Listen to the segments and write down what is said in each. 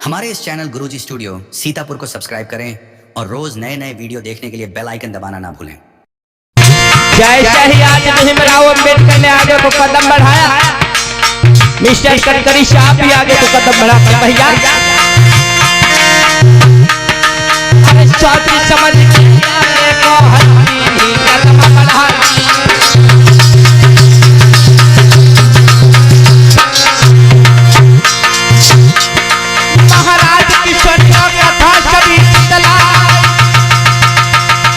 हमारे इस चैनल गुरुजी स्टूडियो सीतापुर को सब्सक्राइब करें और रोज नए नए वीडियो देखने के लिए बेल आइकन दबाना ना भूलें। जैसे ही आज भीमराव अम्बेडकर ने आगे को कदम बढ़ाया, मिस्टर गडकरी साहब भी आगे को कदम बढ़ा भैया सोच समझ को हल्दी कदम बढ़ा। महाराज की स्वच्छता कथा सभी चला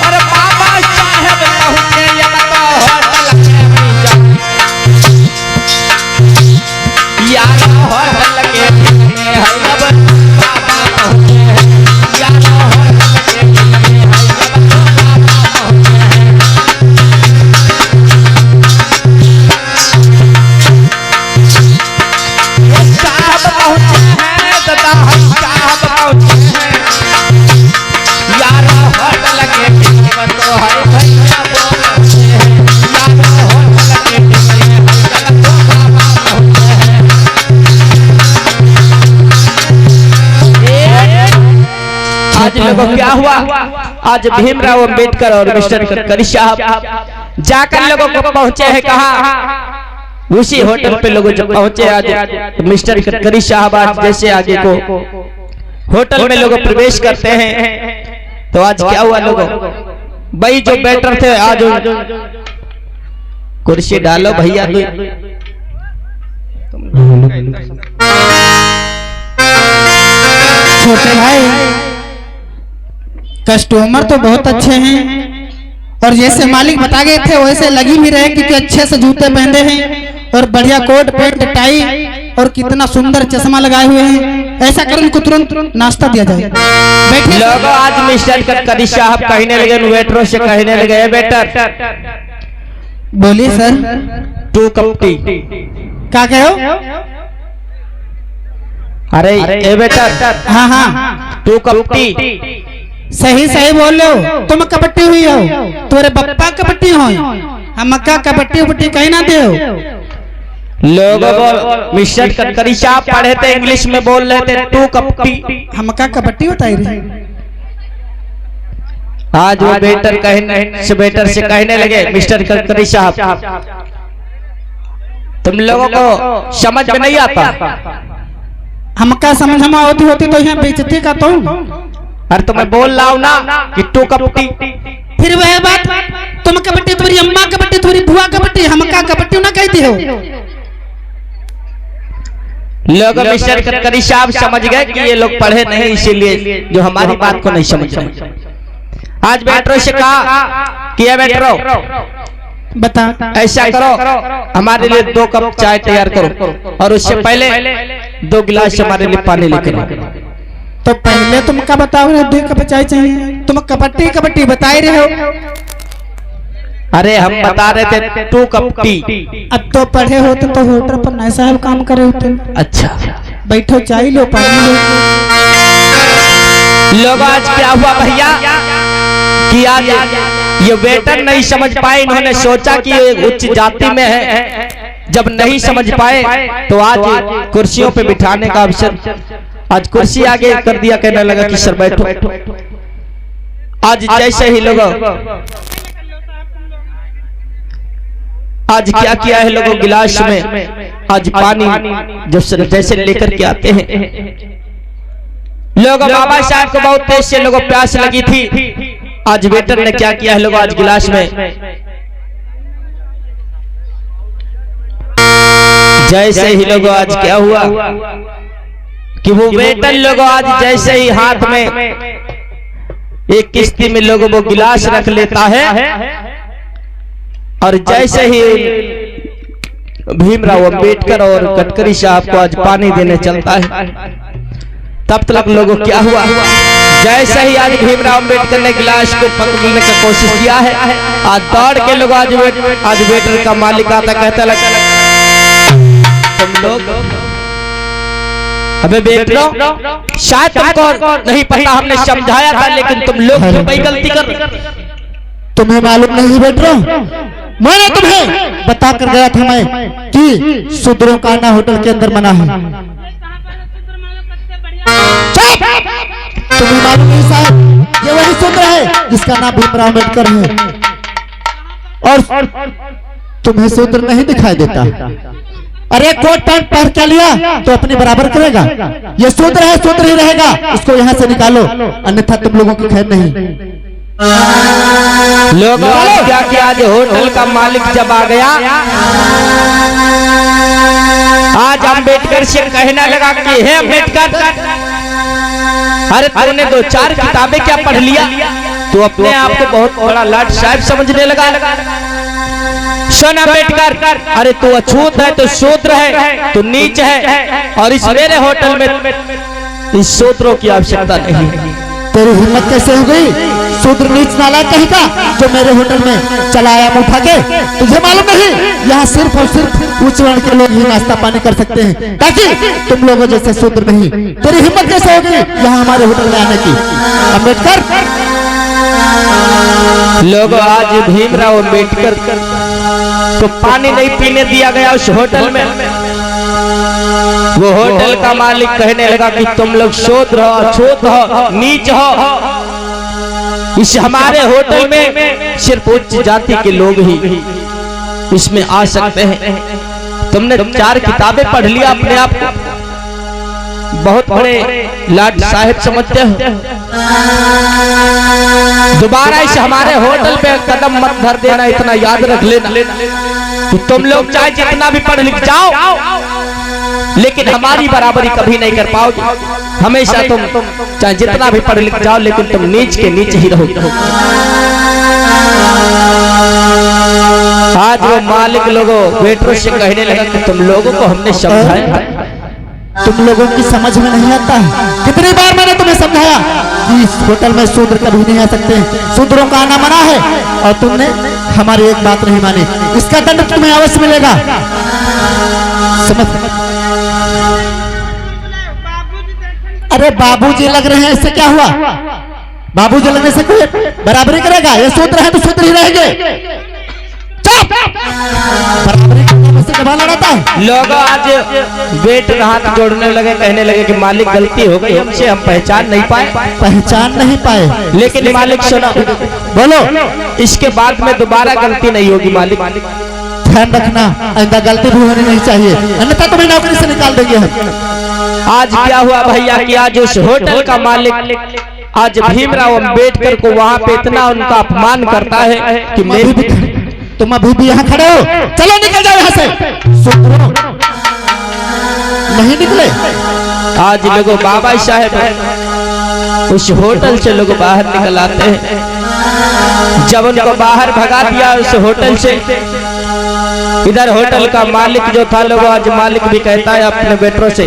और बाबा साहब पहुंचे यार होटल के में है अब बाबा पहुंचे यार होटल के में है अब बाबा पहुंचे साहब पहुंचे हैं दादा हम साहब पहुंचे हैं यार होटल के में तो है भैया पहुंचे हैं यार होटल के में है अब बाबा पहुंचे हैं। आज लोगों क्या हुआ, आज भीमराव अम्बेडकर और मिस्टर गडकरी साहब जाकर लोगों को पहुंचे हैं कहा उसी होटल पे लोग जब पहुंचे आज तो मिस्टर गडकरी साहब आज जैसे आगे को होटल में लोग प्रवेश करते हैं तो आज क्या हुआ लोगों भाई जो बैठर थे आज कुर्सी डालो भैया छोटे भाई कस्टमर तो बहुत अच्छे हैं और जैसे मालिक बता गए थे वैसे लगी भी रहे क्योंकि अच्छे से जूते पहने हैं और बढ़िया कोट पैंट टाई और कितना सुंदर चश्मा लगाए हुए हैं। ऐसा कर उनको तुरंत नाश्ता दिया जाए। बैठे लोग आज मिस्टर गडकरी साहब कहने लगे वेटरों से कहने लगे वेटर बोलिए सर 2 कप टी। क्या कहो? अरे ए बेटा हाँ हाँ 2 कप टी। सही सही बोल लो। तुम कबड्डी हुई हो तुम्हारे बप्पा कबड्डी हो हम कबड्डी उबड्डी कहीं ना दे लोगों को मिस्टर गडकरी साहब पढ़े थे इंग्लिश में बोल रहे थे 2 कप टी हम कबड्डी बताई रही। आज वो बेटर से कहने लगे मिस्टर गडकरी साहब तुम लोगों को समझ में नहीं आता। हमका समझ में होती होती तो यहाँ बेइज्जती का तो अरे तुम्हें बोल रहा हूं ना कि 2 कप टी। फिर वह बात तुम कबड्डी तुम्हारी अम्मा कबड्डी तुम्हारी बुआ कबड्डी हमका कबड्डी ना कहती हो। लोग मिस्टर गडकरी साहब समझ गए कि ये लोग पढ़े नहीं इसीलिए जो हमारी बात को नहीं समझ रहे। आज बेटरों से कहा कि बेटरो बता ऐसा करो हमारे लिए 2 कप चाय तैयार करो और उससे पहले 2 गिलास हमारे लिए पानी लेकर आओ। तो पहले तुम क्या बताओ 2 कप चाय चाहिए? तुम कबड्डी कबड्डी बता रहे हो। अरे हम बता रहे थे 2 कप टी। अब तो पढ़े होते तो होटल पर नहीं साहब काम करे होते। अच्छा बैठो चाय लो पानी लो। लोग आज क्या हुआ भैया कि आज ये वेटर नहीं समझ पाए। इन्होंने सोचा कि ये उच्च जाति में है, जब नहीं समझ पाए तो आज कुर्सियों पे बिठाने का अवसर आज कुर्सी आगे कर दिया। कहने लगा कि सर बैठो। आज जैसे ही लोग आज क्या किया है लोगों गिलास में आज पानी जब जैसे लेकर के आते हैं लोग बाबा साहब को बहुत तेज से लोगों प्यास लगी थी। आज वेटर ने क्या किया है लोग आज गिलास में जैसे ही लोग आज क्या हुआ कि वो वेटर लोगों आज जैसे ही हाथ में एक किस्ती में लोगों वो गिलास रख लेता है और जैसे ही भीमराव अम्बेडकर और गडकरी साहब को आज पानी देने चलता है तब तक लोगों क्या हुआ जैसे ही आज भीमराव अम्बेडकर ने गिलास को पकड़ने की कोशिश किया है आज दौड़ के लोग आज वेटर का मालिक आता कहता लगा तुम लोग अबे बेटो शायद तुमको नहीं पता हमने समझाया था लेकिन तुम लोग क्यों भाई गलती कर तुम्हें मालूम नहीं बेटो मैंने तुम्हें बता कर गया था मैं कि शूद्रों का आना होटल के अंदर मना है। तुम्हें मालूम नहीं साहब, ये वही शूद्र है जिसका नाम भीमराव अम्बेडकर है, और तुम्हें शूद्र नहीं दिखाई देता। अरे कोट पैंट पहन के लिया तो अपने बराबर करेगा, ये शूद्र है, शूद्र ही रहेगा, इसको यहाँ से निकालो, अन्यथा तुम लोगों की खैर नहीं। लोग क्या कि आज होटल का मालिक जब आ गया, आज अम्बेडकर से कहने लगा कि हे अम्बेडकर, अरे तूने 2-4 किताबें क्या पढ़ लिया, तू अपने आप को बहुत बड़ा लाट साहब समझने लगा। सुन अम्बेडकर, अरे तू अछूत है, तो शूद्र है, तो नीच है, और इस मेरे होटल में इस शूद्रों की आवश्यकता नहीं। तेरी हिम्मत कैसे हो गई शूद्र नीच नालायक कहेगा जो मेरे होटल में चला आया मुंह उठा के? तुझे मालूम नहीं यहाँ सिर्फ और सिर्फ उच्च वर्ण के लोग ही नाश्ता पानी कर सकते हैं, ताकि तुम लोगों जैसे शूद्र नहीं। तेरी हिम्मत कैसे हो गई यहाँ हमारे होटल में आने की? अम्बेडकर, लोगों आज भीमराव अम्बेडकर को पानी नहीं पीने दिया गया उस होटल में। वो होटल का मालिक कहने लगा कि तुम लोग शूद्र हो, अछूत हो, नीच हो, इस हमारे होटल में सिर्फ उच्च जाति के लोग ही इसमें आ सकते हैं। तुमने 4 किताबें पढ़ लिया, अपने आप को बहुत बड़े लाट साहब समझते हो, दोबारा इस हमारे होटल पे कदम मत धर देना, इतना याद रख लेना कि तुम लोग चाहे जितना भी पढ़ लिख जाओ, लेकिन हमारी बराबरी कभी नहीं कर पाओगे। हमेशा तुम चाहे जितना भी पढ़ लिख जाओ, लेकिन तुम नीच के नीच ही रहोगे। आज वो मालिक लोगों वेटरों से कहने लगा कि तुम लोगों को हमने समझाया, तुम लोगों की समझ में नहीं आता है। कितनी बार मैंने तुम्हें समझाया कि इस होटल में शूद्र कभी नहीं आ सकते, शूद्रों का आना मना है, और तुमने हमारी एक बात नहीं मानी। इसका दंड तुम्हें अवश्य मिलेगा, समझ। अरे बाबूजी लग रहे हैं, इससे क्या हुआ? बाबूजी लगने से कोई बराबरी करेगा? ये शूद्र है तो शूद्र ही रहेंगे। बराबरी करने से जबान लड़ाता है। लोग आज वेट हाथ जोड़ने लगे, कहने लगे कि मालिक गलती हो गई हमसे, हम पहचान नहीं पाए। लेकिन मालिक सुनो, बोलो, इसके बाद में दोबारा गलती नहीं होगी। मालिक ध्यान रखना, आइंदा गलती भी होनी नहीं चाहिए, अन्यथा तुम्हें नौकरी से निकाल देंगे हम। आज क्या हुआ भैया कि आज उस होटल का मालिक आज भीमराव अम्बेडकर को वहाँ पे इतना उनका अपमान करता है कि मेरी भी, तुम अभी भी यहाँ खड़े हो, चलो निकल जाओ यहाँ से। नहीं निकले। आज लोगों बाबा साहब उस होटल से लोग बाहर निकल आते हैं। जब उनको बाहर भगा दिया उस होटल से, इधर होटल का मालिक जो था, लोगों आज मालिक भी कहता है अपने बेटों से,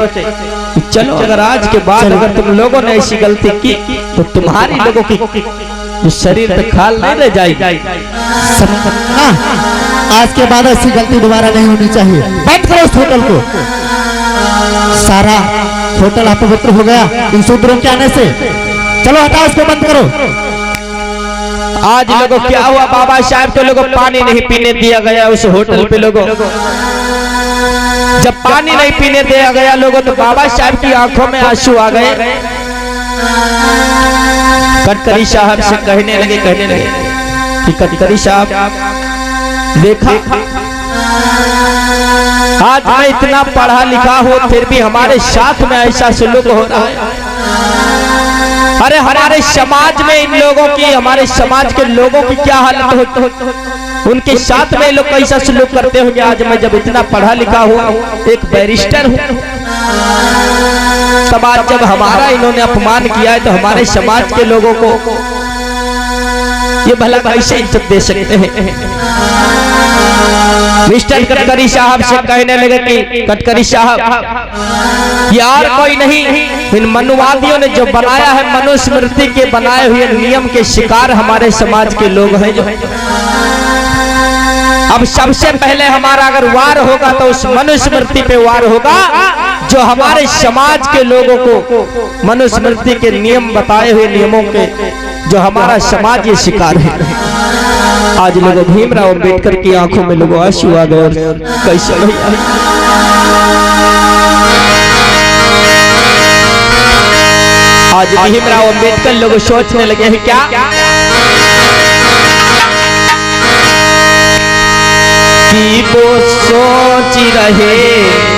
चलो अगर आज के बाद अगर तुम लोगों ने ऐसी गलती की तो तुम्हारी लोगों की शरीर पे खाल नहीं रह जाएगी। आज के बाद ऐसी गलती दोबारा नहीं होनी चाहिए। बंद करो उस होटल को, सारा होटल अपवित्र हो गया इन शूद्रों के आने से। चलो हटाओ उसको, बंद करो। आज लोगों क्या हुआ, बाबा साहब को लोगों पानी नहीं पीने दिया गया उस होटल पे। लोगों जब पानी नहीं पीने दिया गया लोगों, तो बाबा साहब की आंखों में आंसू आ गए। कटकरी साहब से कहने लगे कि कटकरी साहब देखा, आज मैं इतना पढ़ा लिखा हूँ फिर भी हमारे साथ में ऐसा सलूक हो रहा है। अरे हमारे समाज में इन लोगों की, हमारे समाज के लोगों की क्या हालत हो, उनके साथ में लोग कैसा सलूक करते होंगे। आज मैं जब इतना पढ़ा लिखा हुआ, एक बैरिस्टर हूँ, तब आज जब हमारा इन्होंने अपमान किया है तो हमारे समाज के लोगों को ये भला कैसे इज्जत दे सकते हैं। मिस्टर कटकरी साहब से कहने लगे कि कटकरी साहब यार कोई नहीं, इन मनुवादियों ने जो बनाया है, मनुस्मृति के बनाए हुए नियम के शिकार हमारे समाज के लोग हैं। जो अब सबसे पहले हमारा अगर वार होगा तो उस मनुस्मृति पे वार होगा जो हमारे समाज के लोगों को मनुस्मृति के नियम बताए हुए नियमों के जो हमारा समाज ये शिकार है। आज लोगों भीमराव अम्बेडकर की आंखों में लोगों आंसू आ गए। कैसे आज भीमराव अंबेडकर लोग सोचने लगे हैं क्या कि वो सोच रहे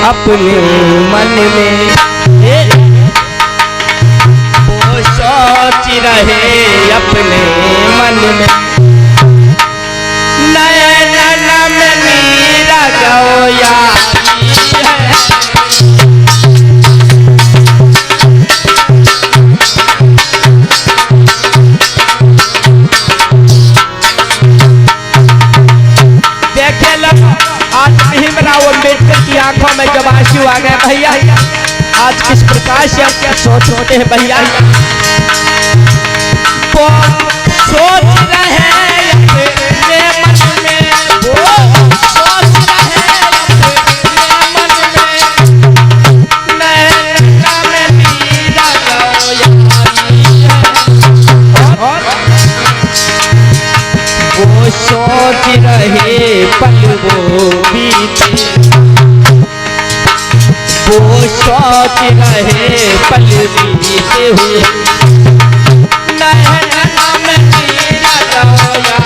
अपने मन में, वो सोच रहे अपने मन में, नैन में मीरा गया अम्बेडकर की आंखों में जब आंसू आ गए भैया, आज किस प्रकार से आप क्या सोच होते हैं भैया, वो सोच रहे अपने मन में, वो सोच रहे अपने मन में, नैना में मीरा गया वो सोच रहे पल वो बीते, वो सोच रहे पल बीते हुए, नैना में मीरा गया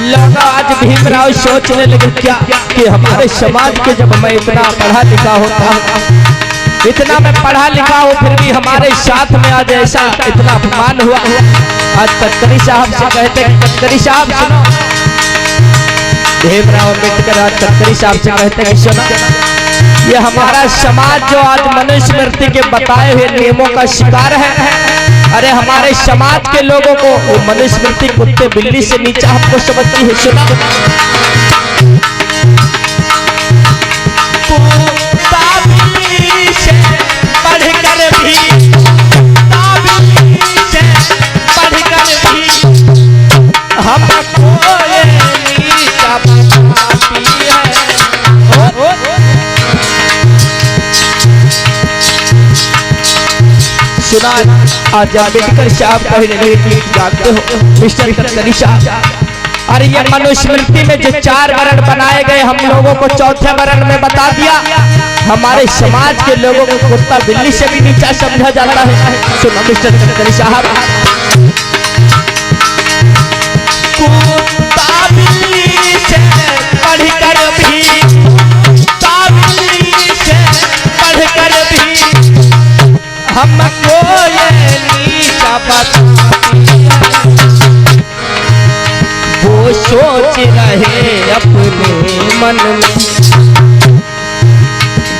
लगा। आज भीमराव सोचने लगे क्या कि हमारे समाज के जब मैं इतना पढ़ा लिखा होता, इतना मैं पढ़ा लिखा हूँ, फिर भी हमारे साथ में आज ऐसा इतना अपमान हुआ। आज तत्करी साहब से कहते हैं, तत्करी साहब सुनो, भीमराव अम्बेडकर आज तत्करी साहब से कहते हैं सुनो, ये हमारा समाज जो आज मनुस्मृति के बताए हुए नियमों का शिकार है, अरे हमारे समाज के लोगों को वो मनुस्मृति कुत्ते बिल्ली से नीचा हमको समझती है। सुना पढ़कर भी, पढ़कर भी हमको नीचा बताती है। सुना आज अम्बेडकर साहब कहने लगे जानते हो मिस्टर तत्करी साहब, अरे ये मनुस्मृति में जो 4 वर्ण बनाए गए हम लोगों को चौथे वर्ण में बता दिया, हमारे समाज के लोगों को कुत्ता बिल्ली से भी नीचा समझा जाता है। सुनो मिस्टर तत्करी साहब, कुत्ता बिल्ली से पढ़कर भी, पढ़कर भी हमको ये नीचा बताती है। वो सोच रहे अपने मन में,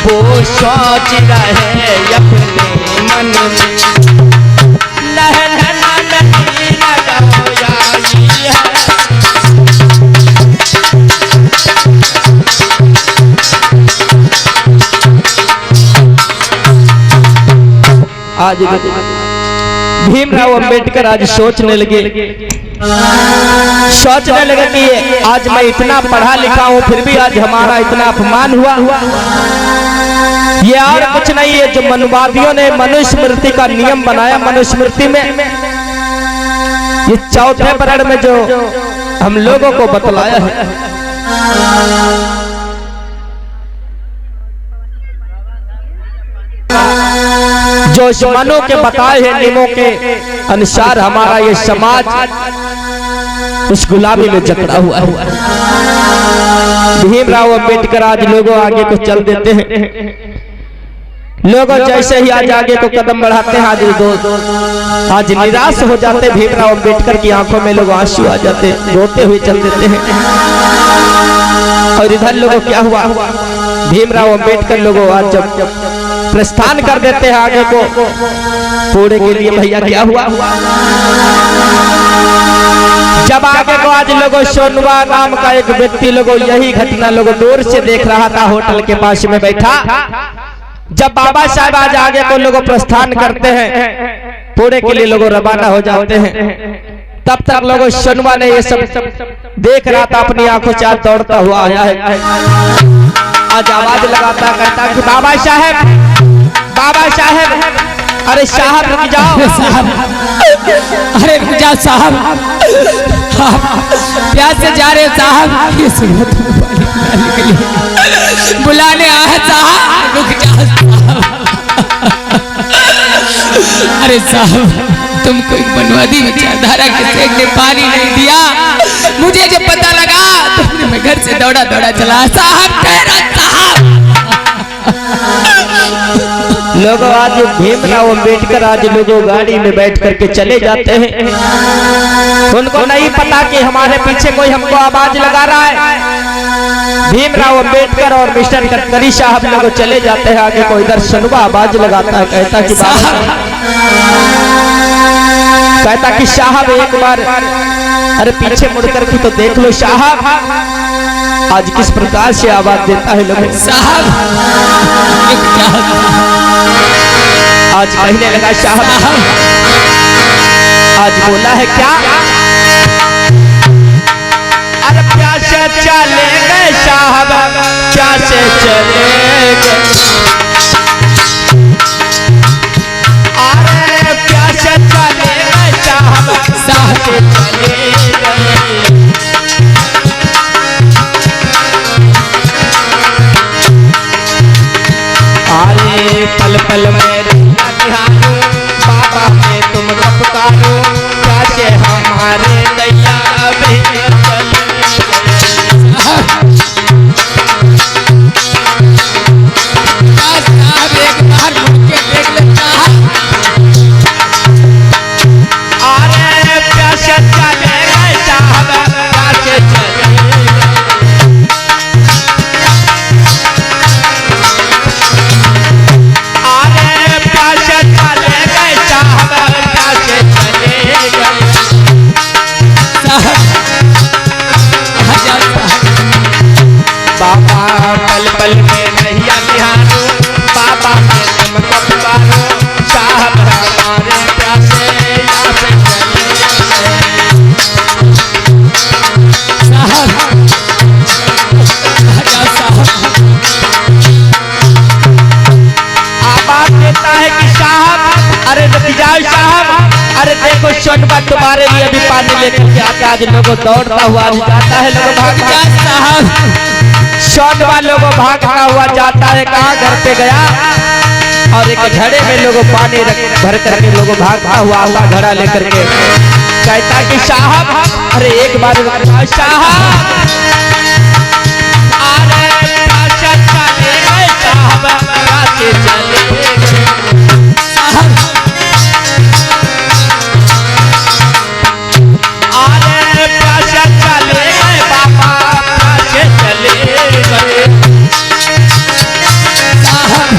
वो सोच रहे अपने मन में, नैना में मीरा गया है। आज भीमराव अंबेडकर आज सोचने लगे कि आज मैं इतना पढ़ा लिखा हूँ, फिर भी आज हमारा इतना अपमान हुआ। ये और कुछ नहीं है, जो मनवादियों ने मनुस्मृति का नियम बनाया, मनुस्मृति में ये चौथे वर्ण में जो हम लोगों को बतलाया है, जो मनो के बताए हैं नियमों के अनुसार हमारा ये समाज उस गुलामी में जकड़ा हुआ है। भीमराव अंबेडकर आज लोगों आगे को चल देते हैं, लोगों जैसे ही आज आगे को कदम बढ़ाते हैं, आज निराश हो जाते। भीमराव अंबेडकर की आंखों में लोग आंसू आ जाते, रोते हुए चल देते हैं। और इधर लोगों क्या हुआ, भीमराव अंबेडकर लोगों आज जब प्रस्थान कर देते हैं आगे को पूरे के लिए, भैया क्या हुआ, जब आगे को आज लोगों सोनवा नाम का एक व्यक्ति लोगों यही घटना लोगों दूर से देख रहा था, होटल के पास में बैठा। जब बाबा साहब आज आगे को लोगों प्रस्थान करते हैं पूरे के लिए लोगों रवाना हो जाते हैं, तब तक लोगों सोनवा ने ये सब देख रहा था, अपनी आंखों से दौड़ता हुआ आया है। आज आवाज लगाता कहता कि बाबा साहब, बाबा साहब, अरे साहब रुक जाओ, साहब, अरे रुक जाओ साहब, साहब प्यास से जा रहे साहब, ये सुनो तुम पानी पिलाने के लिए बुलाने आया साहब, रुक जाओ साहब। अरे साहब तुमको एक बनवादी विचारधारा के सेठ ने पानी नहीं दिया, मुझे जब पता लगा तो मैं घर से दौड़ा दौड़ा चला साहब, साहब। लोगों आज भीमराव अंबेडकर आज लोगों गाड़ी में बैठ करके चले जाते हैं, उनको नहीं पता कि हमारे पीछे कोई हमको आवाज लगा रहा है। भीमराव अंबेडकर और मिस्टर गडकरी साहब लोग चले जाते हैं आगे, कोई इधर सनुआ आवाज लगाता है, कहता कि साहब एक बार अरे पीछे मुड़ करके तो देख लो साहब, आज किस प्रकार से आवाज देता है लोग साहब। आज कहने लगा साहब, आज बोला है क्या, अरे प्यासे चले गए साहब, प्यासे चले गए, अरे प्यासे चले गए साहब, प्यासे चले गए। अरे पल पल में ध्यानो बाबा में तुम पुकारो, प्यासे हमारे दैया एक बार मुड़ के देख लेता, अरे प्यासे चले गए साहब, प्यासे चले बाबा, पल पल में नैया निहारो, बाबा में तुमको पुकारो, साहब हमारे प्यासे प्यासे चले साहब। आवाज देता है कि साहब अरे नतीजाई साहब, अरे देखो सोनबा तुम्हारे लिए भी पानी लेकर के आता, आज लोगों दौड़ता हुआ जाता है, लोगों भागता साहब, सोनबा लोगों भागता हुआ जाता है, कहाँ घर पे गया और एक घड़े में लोगों पानी भर करके लोगों भागता हुआ आता, घड़ा लेकर के कहता कि साहब अरे एक बार साहब, अरे प्यासे चले गए साहब, प्यासे चले गए साहब, अरे प्यासे चले गए बाबा, प्यासे चले गए साहब।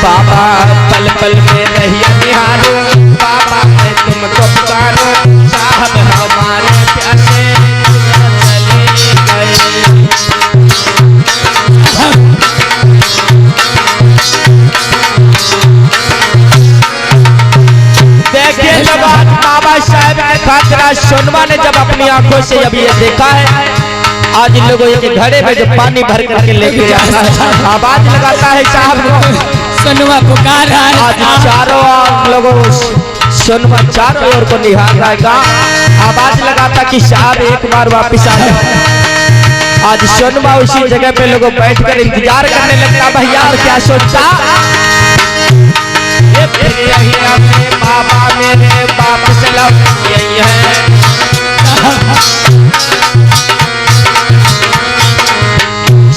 बाबा पल पल में रहिया निहारो, बाबा में तुमको पुकारो, साहब हमारे प्यासे चले गए। देखिए जब बाबा साहब ने खातरा सोनवा ने जब अपनी आंखों से जब ये देखा है, आज लोगों के घड़े में जो पानी भर करके लेके आता है, आवाज लगाता है साहब सोनवा पुकार रहा है, आज चारों लोगों सोनवा चारों ओर को निहार रहा है, आवाज लगाता कि साहब एक बार वापिस आ जाओ। आज सोनवा उसी जगह पे लोगों बैठ कर इंतजार करने लगता, भैया और क्या सोचता, बाबा मेरे वापस लौट यही है,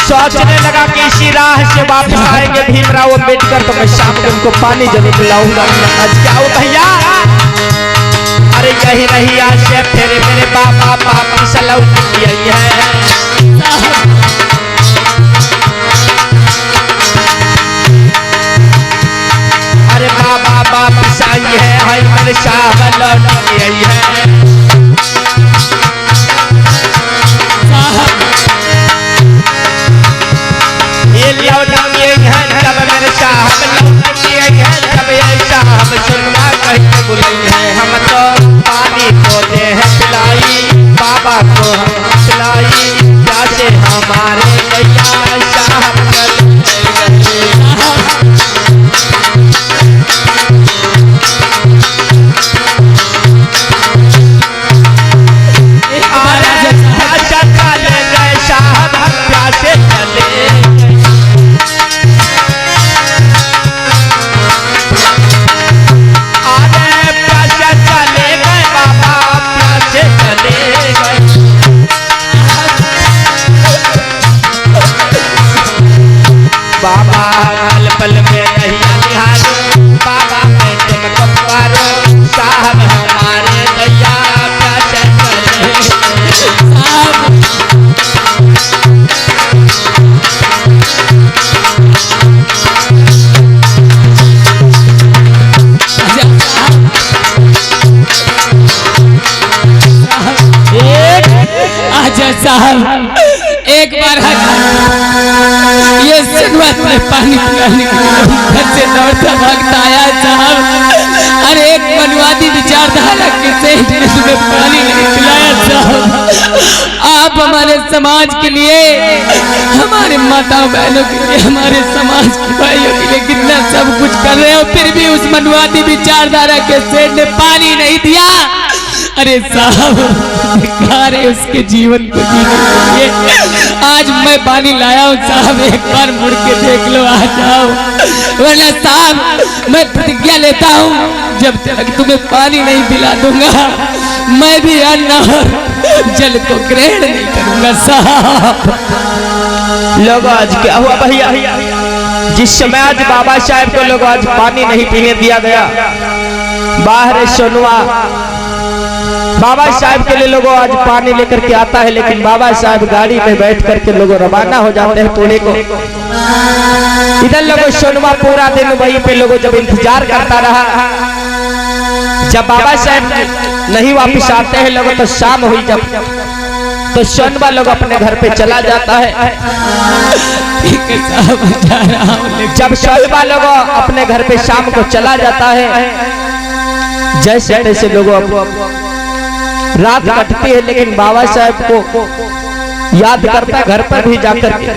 सोचने लगा कि इसी राह से वापस आएंगे भीमराव अंबेडकर, तो मैं शाम को उनको पानी जरूर पिलाऊंगा। आज क्या हो भैया, अरे यही रही आज से फिर मेरे बाबा वापस लौट यही है। अरे बाबा वापस आई है, मेरे साहब लौट यही है। ये लौट यही है, जब मेरे साहब लौट यही है, जब ये साहब सुनवा कहीं बुलाई है, हम तो पानी को दे है पिलाई, बाबा को हम पिलाई, जैसे हमारे भैया साहब साहब एक बार ये सनवा में पानी पिलाने के लिए घर से दौड़ता भागता आया साहब। अरे एक मनवादी विचारधारा के सेठ ने तुम्हें पानी नहीं पिलाया साहब। आप हमारे समाज के लिए, हमारे माता बहनों के लिए, हमारे समाज के भाइयों के लिए कितना सब कुछ कर रहे हो, फिर भी उस मनवादी विचारधारा के सेठ ने पानी नहीं दिया। अरे साहब बेकार है उसके जीवन को जीने के लिए। आज मैं पानी लाया हूँ साहब, एक बार मुड़ के देख लो, आ जाओ, वरना साहब मैं प्रतिज्ञा लेता हूँ जब तक तुम्हें पानी नहीं पिला दूंगा मैं भी अन्न और जल को ग्रहण नहीं करूंगा साहब। लोग आज क्या हुआ भैया, जिस समय आज बाबा साहब को लोग आज पानी नहीं पीने दिया गया, बाहर सोनुआ बाबा साहब के लिए लोगों आज पानी लेकर के आता है, लेकिन बाबा साहब गाड़ी में बैठ करके लोगों रवाना हो जाते हैं पुणे को। इधर लोगों सोनुआ पूरा दिन वहीं पे लोगों जब इंतजार करता रहा, जब बाबा साहब नहीं वापस आते हैं लोगों तो शाम हुई, जब तो सोनुआ लोग अपने घर पे चला जाता है। जब सोनुआ लोग अपने घर पे शाम को चला जाता है, जैसे तैसे लोगों रात कटती है, लेकिन बाबा साहब को याद करता घर पर भी जाकर के।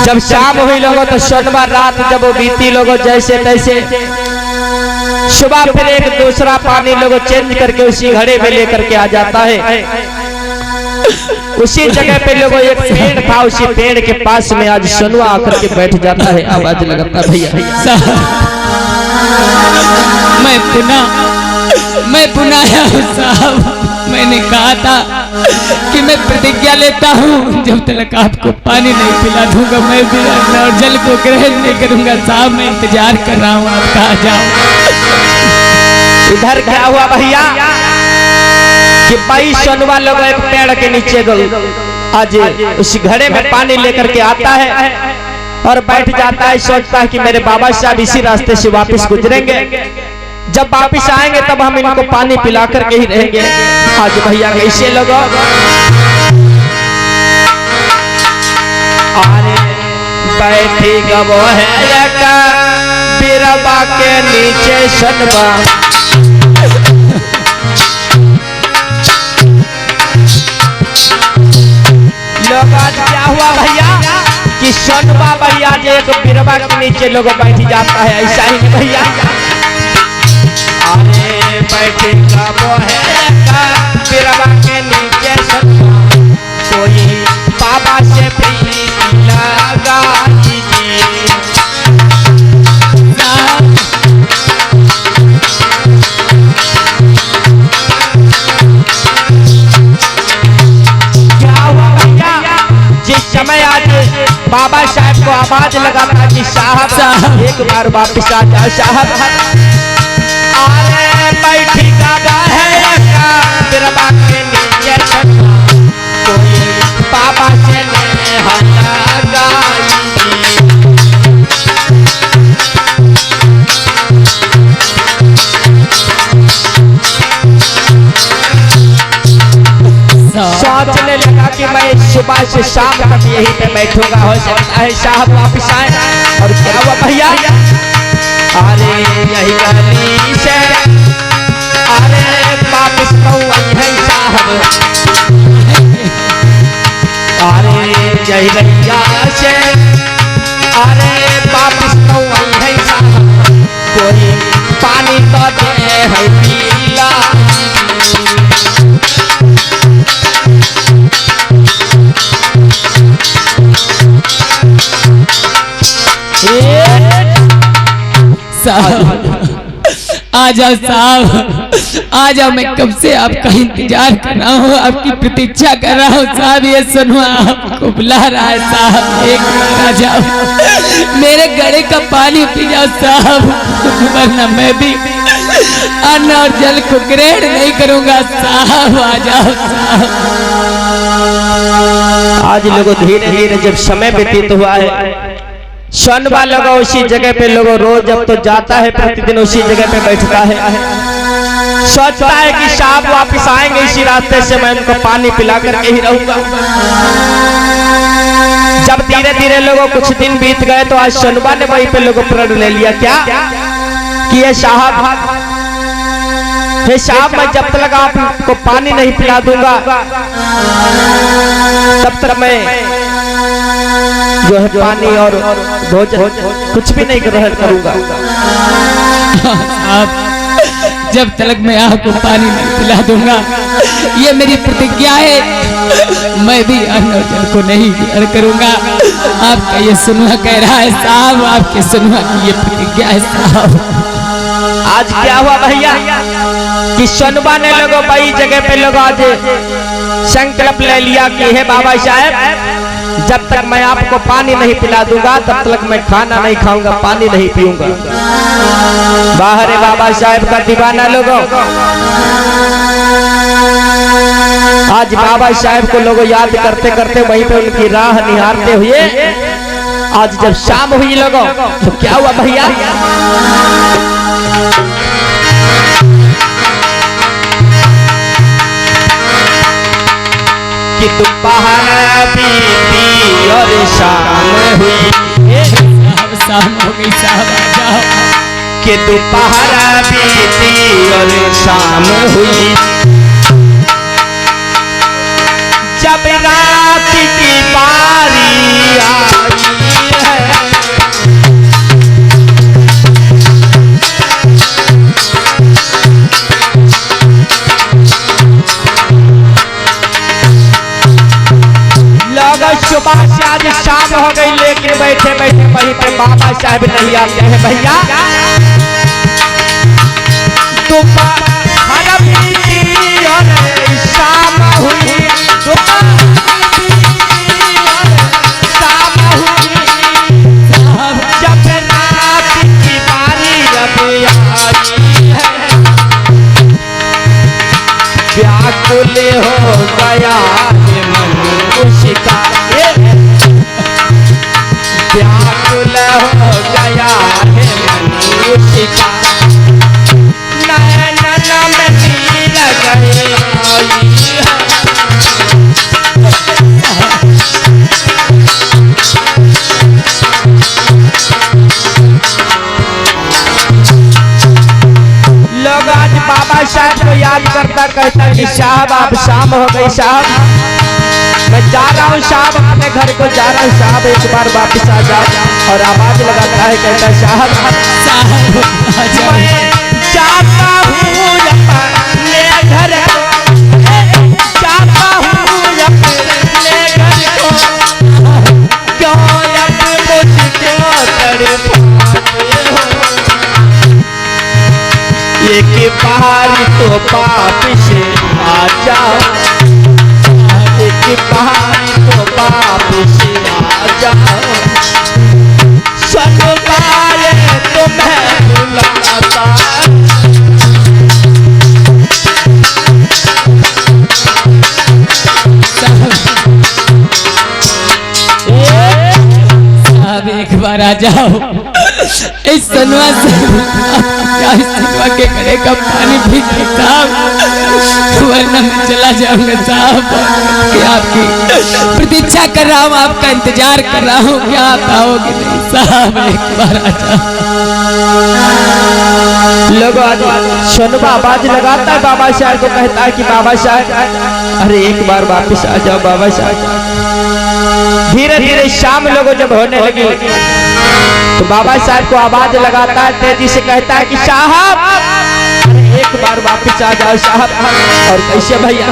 जब शाम हुई लोगों तो सोमवार रात जब वो बीती लोगों जैसे तैसे, सुबह फिर एक दूसरा पानी लोगों चेंज करके उसी घड़े में लेकर के आ जाता है। उसी जगह पे लोगों एक पेड़ था, उसी पेड़ के पास में आज सोनुआ आकर के बैठ जाता है। आवाज लगाता भैया मैं पुनाया हूँ साहब। मैंने कहा था कि मैं प्रतिज्ञा लेता हूँ जब तक आपको पानी नहीं पिला दूंगा मैं भी अन्न और जल को ग्रहण नहीं करूंगा साहब। मैं इंतजार कर रहा हूँ, आप कहाँ जाओ। इधर क्या हुआ भैया कि भाई सोनुआ लोग एक पेड़ के नीचे गए, आज उस घड़े में पानी लेकर के आता है और बैठ जाता है, सोचता है कि मेरे बाबा साहब इसी रास्ते से वापस गुजरेंगे, जब वापस आएंगे तब हम इनको पानी पिला कर के ही रहेंगे। आज भैया कैसे लोगों अरे बैठी गवो है बिरबा के नीचे सनबा, लोग आज क्या हुआ भैया कि सोनबा भैया एक बिरबा के नीचे लोग बैठ जाता है। ऐसा ही भैया अरे बैठे वो है बिरबा के नीचे सोनबा, कोई बाबा से प्रीति लगा समय आज बाबा साहब को आवाज लगाता कि साहब एक बार वापस आ जाओ साहब। अरे बैठी गागा है बिरबा के नीचे कोई बाबा से सोचने लगा कि मैं सुबह से शाम तक यहीं पे बैठूंगा, हो सकता है साहब वापस आए। और क्या हुआ भैया अरे यही गली से अरे वापस है साहब, अरे यही गलिया से अरे वापस है साहब, कोई पानी तो दे है पीला। आ जाओ साहब, आ जाओ, मैं कब से आपका इंतजार कर रहा हूँ, आपकी प्रतीक्षा कर रहा हूँ साहब। ये सोनुआ आपको बुला रहा है साहब, एक मिनट आ जाओ, मेरे गड़े का पानी पी जाओ साहब, वरना मैं भी अन्न और जल को ग्रहण नहीं करूंगा साहब। आ जाओ साहब। आज लोगों धीरे धीरे जब समय व्यतीत हुआ है, सोनबा लोगों उसी जगह पे लोगों रोज जब तो जाता है प्रतिदिन उसी जगह पे बैठता है। सोचता है कि साहब वापिस आएंगे इसी रास्ते से, मैं उनको पानी पिला करके ही रहूंगा। जब धीरे धीरे लोगों कुछ दिन बीत गए तो आज सोनुबा ने वहीं पे लोगों प्रण ले लिया क्या कि ये साहब, हे साहब, मैं जब तक आपको पानी नहीं पिला दूंगा तब तक मैं जो है पानी और भोजन कुछ भी नहीं ग्रहण करूंगा। जब तक मैं आपको पानी नहीं पिला दूंगा, ये मेरी प्रतिज्ञा है, मैं भी अन्न और जल को नहीं ग्रहण करूंगा। आपका ये सुनुआ कह रहा है साहब, आपके सुनुआ की ये प्रतिज्ञा है साहब। आज क्या हुआ भैया कि सोनुबा ने लोगों बड़ी जगह पे लोग आज संकल्प ले लिया कि हे बाबा साहब, जब तक मैं आपको पानी नहीं पिला दूंगा तब तक मैं खाना नहीं खाऊंगा, पानी नहीं पीऊंगा। बाहर है बाबा साहब का दीवाना लोगों। आज बाबा साहब को लोग याद करते करते वहीं पे उनकी राह निहारते हुए आज जब शाम हुई लोगों तो क्या हुआ भैया कि दोपहर बीती और शाम हुई, शाम हो गई साहब आ जाओ। कि दोपहर बीती और शाम हुई, जब रात की बारी आई है, सुबह से आज शाम हो गई लेकिन बैठे बैठे वहीं पे बाबा साहब नहीं आते हैं भैया। दोपहर बीती और शाम हुई, शाम हुई, जब रात की बारी अब आई है, व्याकुल हो गया व्याकुल हो गया है मनुष्य का, नैन में नील गई लोग आज बाबा साहब को याद करता कहता कि साहब आप शाम हो गई साहब, मैं जा रहा हूँ साहब, अपने घर को जा रहा हूँ साहब, एक बार वापस आ जाओ। और आवाज लगाता है कहता साहब साहब आ जाओ। जाता हूँ अपने घर को, जाता हूँ अपने घर को, क्यों अब मुझको तड़पाते हो, एक बार तो वापस आ जाओ, एक बार तो वापस आ जाओ, सोनुबा तुम्हें बुलाता। साहब एक बार आ जाओ, इस सनुआ से इस सनुआ के घड़े का पानी पी के साहब, वरना मैं चला जाऊंगा साहब। कि आपकी प्रतीक्षा कर रहा हूँ, आपका इंतजार कर रहा हूँ, क्या आप आओगे नहीं साहब, एक बार आ जाओ। लोग सोनुबा आवाज लगाता है बाबा साहब को, कहता है कि बाबा साहब अरे एक बार वापस आ जाओ बाबा साहब। धीरे धीरे शाम लोगों जब होने लगी तो बाबा साहब को आवाज लगाता है, तेजी से कहता है कि साहब एक बार वापस आ जाओ साहब। और कैसे भैया